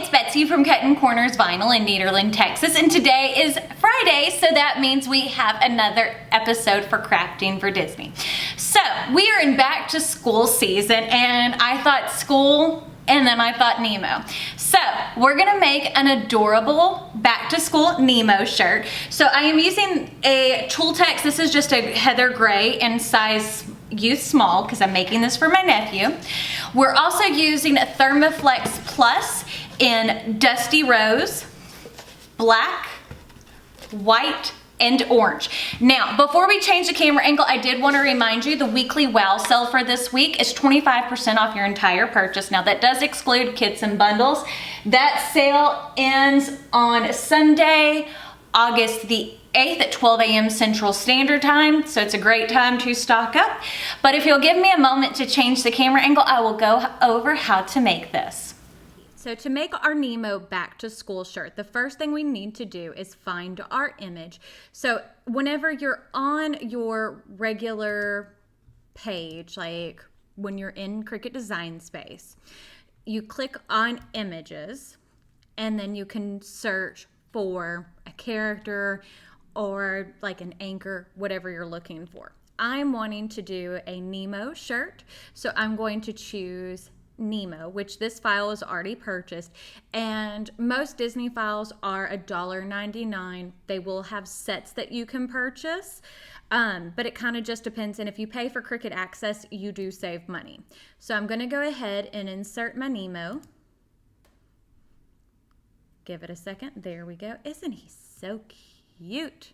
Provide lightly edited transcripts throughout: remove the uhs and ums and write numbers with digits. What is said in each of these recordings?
it's Betsy from Cuttin Corners Vinyl in Nederland, Texas, and today is Friday, so that means we have another episode for Crafting for Disney. So, we are in back to school season, and I thought school, and then I thought Nemo. So, we're gonna make an adorable back to school Nemo shirt. So, I am using a Tooltex, this is just a heather gray in size youth small because I'm making this for my nephew. We're also using a Thermoflex Plus in Dusty Rose, black, white, and orange. Now, before we change the camera angle, I did want to remind you the weekly WOW sale for this week is 25% off your entire purchase. Now, that does exclude kits and bundles. That sale ends on Sunday, August the 8th at 12 a.m. Central Standard Time, so it's a great time to stock up. But if you'll give me a moment to change the camera angle, I will go over how to make this. So to make our Nemo back to school shirt, the first thing we need to do is find our image. So whenever you're on your regular page, like when you're in Cricut Design Space, you click on images and then you can search for a character or like an anchor, whatever you're looking for. I'm wanting to do a Nemo shirt, so I'm going to choose Nemo, which this file is already purchased, and most Disney files are $1.99. They will have sets that you can purchase, but it kind of just depends, and if you pay for Cricut Access, you do save money. So I'm going to go ahead and insert my Nemo. Give it a second. There we go. Isn't he so cute?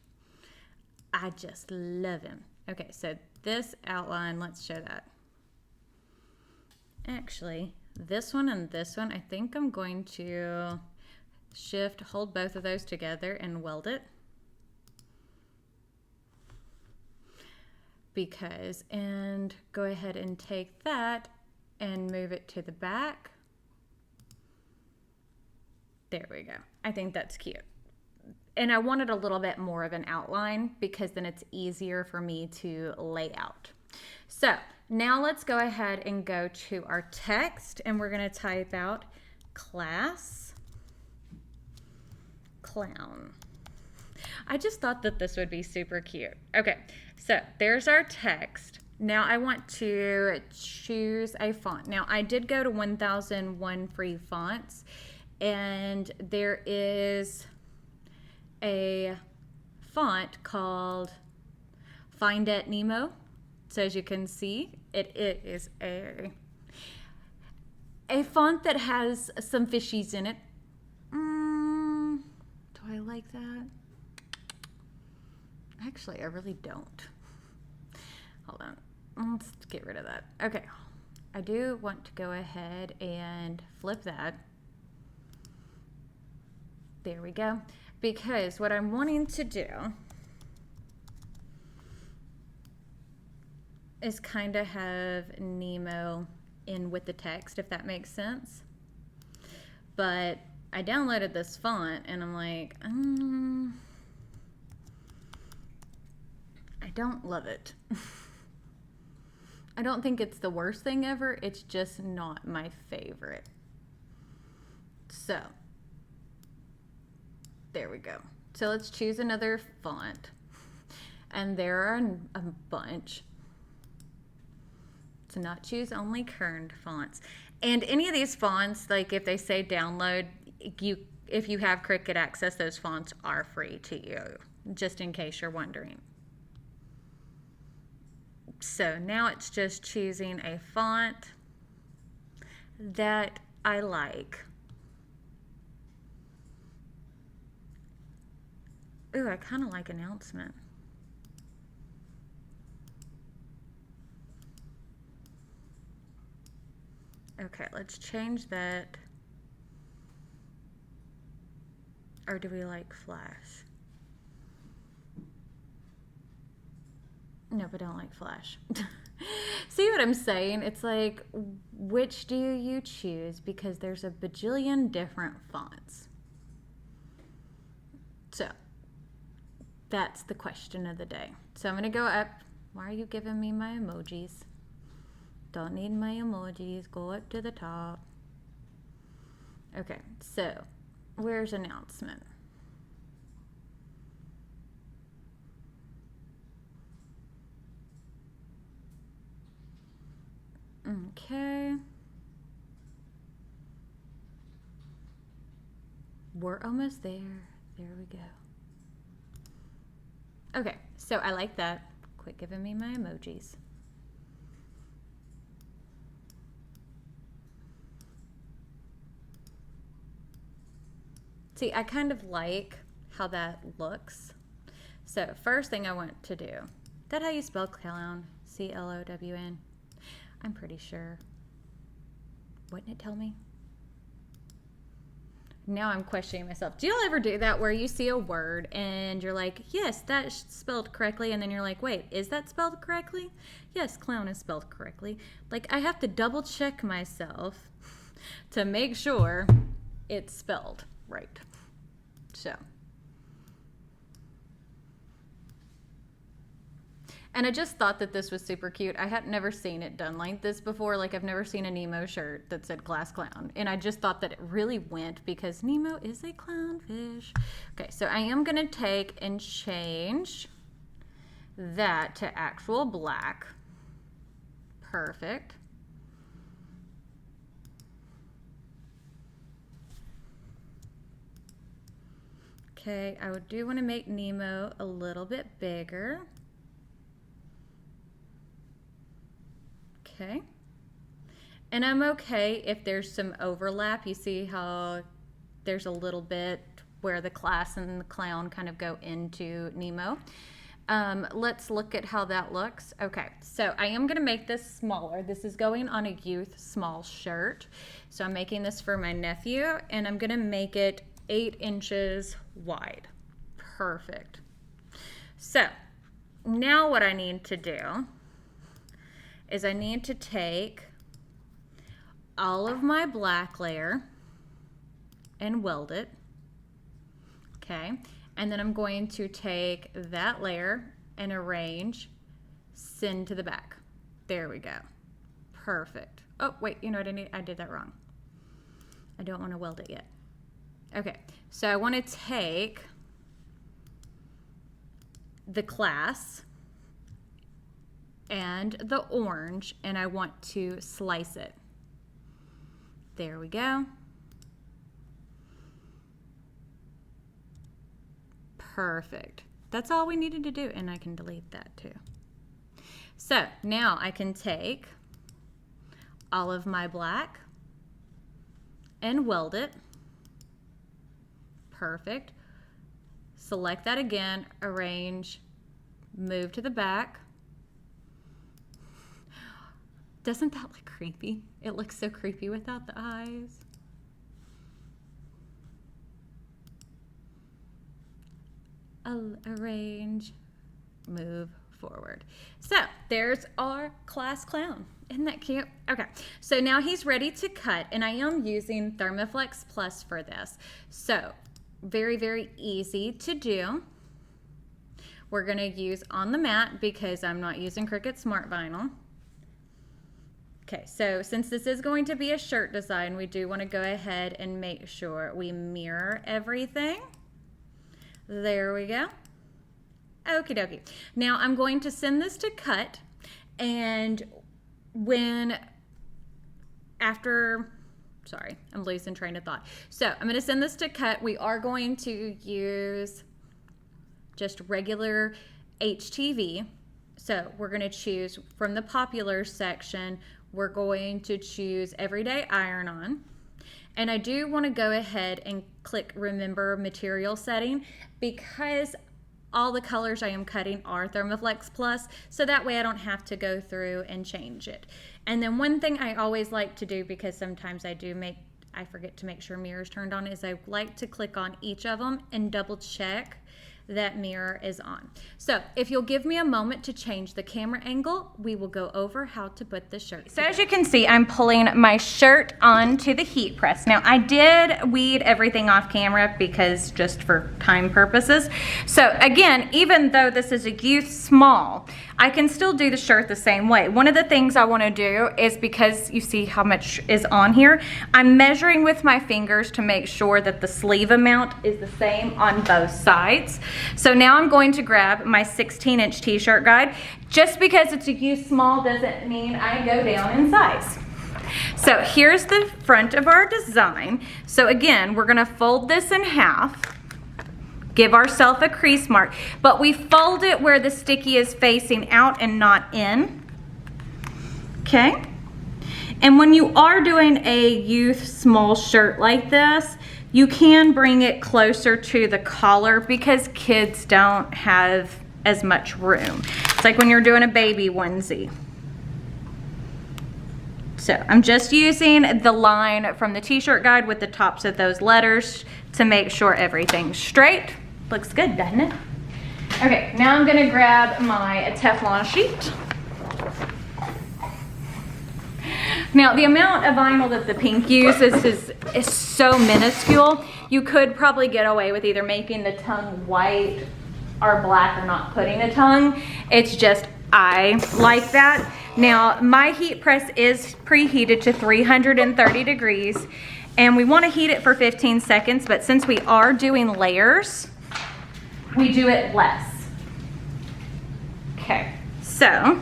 I just love him. Okay, so this outline, let's show that. Actually, this one and this one, I think I'm going to hold both of those together and weld it. And go ahead and take that and move it to the back. There we go. I think that's cute. And I wanted a little bit more of an outline because then it's easier for me to lay out. So now let's go ahead and go to our text, and we're going to type out class clown. I just thought that this would be super cute. Okay, so there's our text. Now I want to choose a font. Now I did go to 1001 free fonts, and there is a font called Find at Nemo. So as you can see, it is a font that has some fishies in it. Do I like that? Actually, I really don't. Hold on. Let's get rid of that. Okay. I do want to go ahead and flip that. There we go. Because what I'm wanting to do is kind of have Nemo in with the text, if that makes sense. But I downloaded this font and I'm like, I don't love it. I don't think it's the worst thing ever. It's just not my favorite. So there we go. So let's choose another font. And there are a bunch. To not choose only kerned fonts. And any of these fonts, like if they say download, if you have Cricut Access, those fonts are free to you, just in case you're wondering. So now it's just choosing a font that I like. Ooh, I kind of like announcement. Okay, let's change that. Or do we like flash? No, we don't like flash. See what I'm saying? It's like, which do you choose? Because there's a bajillion different fonts. So, that's the question of the day. So I'm going to go up. Why are you giving me my emojis? Don't need my emojis. Go up to the top. Okay, so where's announcement? Okay. We're almost there. There we go. Okay, so I like that. Quit giving me my emojis. See, I kind of like how that looks. So first thing I want to do, is that how you spell clown? C-L-O-W-N? I'm pretty sure. Wouldn't it tell me? Now I'm questioning myself. Do y'all ever do that where you see a word and you're like, yes, that's spelled correctly, and then you're like, wait, is that spelled correctly? Yes, clown is spelled correctly. Like, I have to double check myself to make sure it's spelled right. So. And I just thought that this was super cute. I had never seen it done like this before. Like, I've never seen a Nemo shirt that said glass clown. And I just thought that it really went because Nemo is a clownfish. Okay, so I am going to take and change that to actual black. Perfect. Okay, I do want to make Nemo a little bit bigger. Okay, and I'm okay if there's some overlap. You see how there's a little bit where the class and the clown kind of go into Nemo. Let's look at how that looks. Okay, so I am going to make this smaller. This is going on a youth small shirt. So I'm making this for my nephew, and I'm going to make it 8 inches wide. Perfect. So now what I need to do is I need to take all of my black layer and weld it. Okay, and then I'm going to take that layer and arrange, send to the back. There we go. Perfect. Oh, wait, you know what I did that wrong. I don't want to weld it yet. Okay, so I want to take the class and the orange, and I want to slice it. There we go. Perfect. That's all we needed to do, and I can delete that too. So now I can take all of my black and weld it. Perfect. Select that again, arrange, move to the back. Doesn't that look creepy? It looks so creepy without the eyes. Arrange, move forward. So there's our class clown. Isn't that cute? Okay, so now he's ready to cut, and I am using Thermoflex Plus for this. So very, very easy to do. We're gonna use on the mat because I'm not using Cricut Smart Vinyl. Okay, so since this is going to be a shirt design, we do want to go ahead and make sure we mirror everything. There we go. Okie dokie. Now I'm going to send this to cut, and sorry, I'm losing train of thought. So I'm going to send this to cut. We are going to use just regular HTV. So we're going to choose from the popular section. We're going to choose Everyday Iron-On. And I do want to go ahead and click Remember Material Setting because all the colors I am cutting are Thermoflex Plus, so that way I don't have to go through and change it. And then one thing I always like to do, because sometimes I forget to make sure mirrors turned on, is I like to click on each of them and double check that mirror is on. So if you'll give me a moment to change the camera angle, we will go over how to put the shirt together. So as you can see, I'm pulling my shirt onto the heat press. Now I did weed everything off camera because just for time purposes. So again, even though this is a youth small, I can still do the shirt the same way. One of the things I want to do is, because you see how much is on here, I'm measuring with my fingers to make sure that the sleeve amount is the same on both sides. So now I'm going to grab my 16-inch t-shirt guide. Just because it's a youth small doesn't mean I go down in size. So here's the front of our design. So again, we're gonna fold this in half, give ourselves a crease mark, but we fold it where the sticky is facing out and not in, okay? And when you are doing a youth small shirt like this, you can bring it closer to the collar because kids don't have as much room. It's like when you're doing a baby onesie. So I'm just using the line from the t-shirt guide with the tops of those letters to make sure everything's straight. Looks good, doesn't it? Okay, now I'm gonna grab my Teflon sheet. Now the amount of vinyl that the pink uses is so minuscule. You could probably get away with either making the tongue white or black or not putting a tongue. It's just I like that. Now my heat press is preheated to 330 degrees and we want to heat it for 15 seconds, but since we are doing layers, we do it less. Okay, so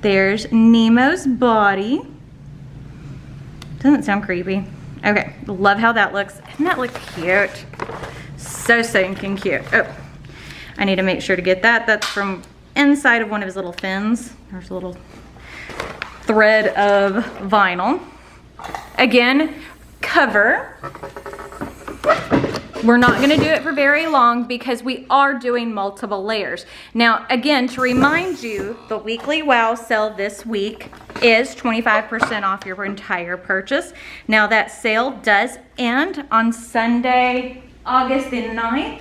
there's Nemo's body. Doesn't sound creepy. Okay, love how that looks. Doesn't that look cute? So stinking cute. Oh, I need to make sure to get that. That's from inside of one of his little fins. There's a little thread of vinyl. Again, cover. We're not gonna do it for very long because we are doing multiple layers. Now, again, to remind you, the weekly WOW sale this week is 25% off your entire purchase. Now that sale does end on Sunday, August the 9th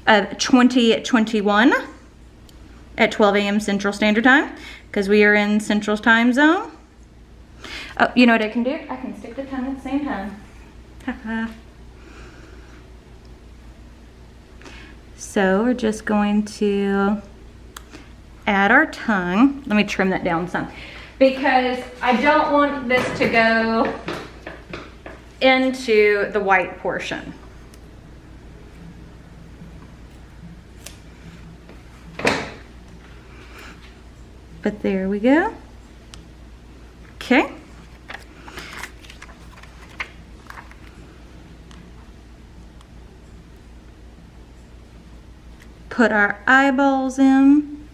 of 2021 at 12 a.m. Central Standard Time because we are in Central Time Zone. Oh, you know what I can do? I can stick the tongue at the same time. So we're just going to add our tongue. Let me trim that down some because I don't want this to go into the white portion. But there we go. Okay. Put our eyeballs in.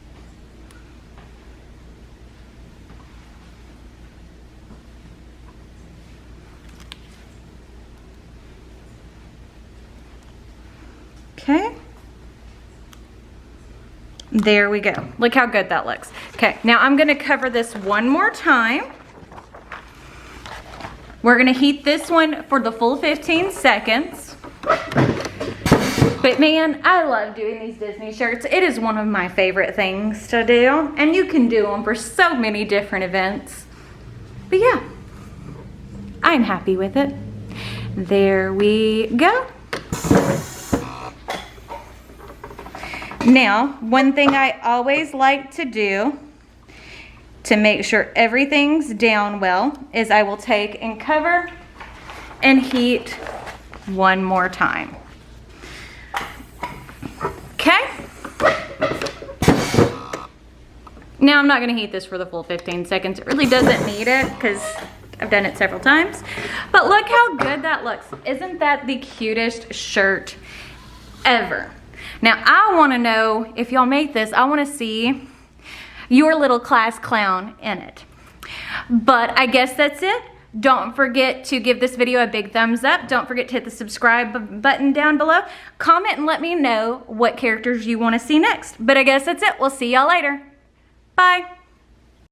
Okay. There we go. Look how good that looks. Okay, now I'm gonna cover this one more time. We're gonna heat this one for the full 15 seconds. But man, I love doing these Disney shirts. It is one of my favorite things to do. And you can do them for so many different events. But yeah, I'm happy with it. There we go. Now, one thing I always like to do to make sure everything's down well is I will take and cover and heat one more time. Okay? Now I'm not gonna heat this for the full 15 seconds. It really doesn't need it because I've done it several times. But look how good that looks. Isn't that the cutest shirt ever? Now I wanna know, if y'all make this, I wanna see your little class clown in it. But I guess that's it. Don't forget to give this video a big thumbs up. Don't forget to hit the subscribe button down below. Comment and let me know what characters you want to see next. But I guess that's it. We'll see y'all later. Bye.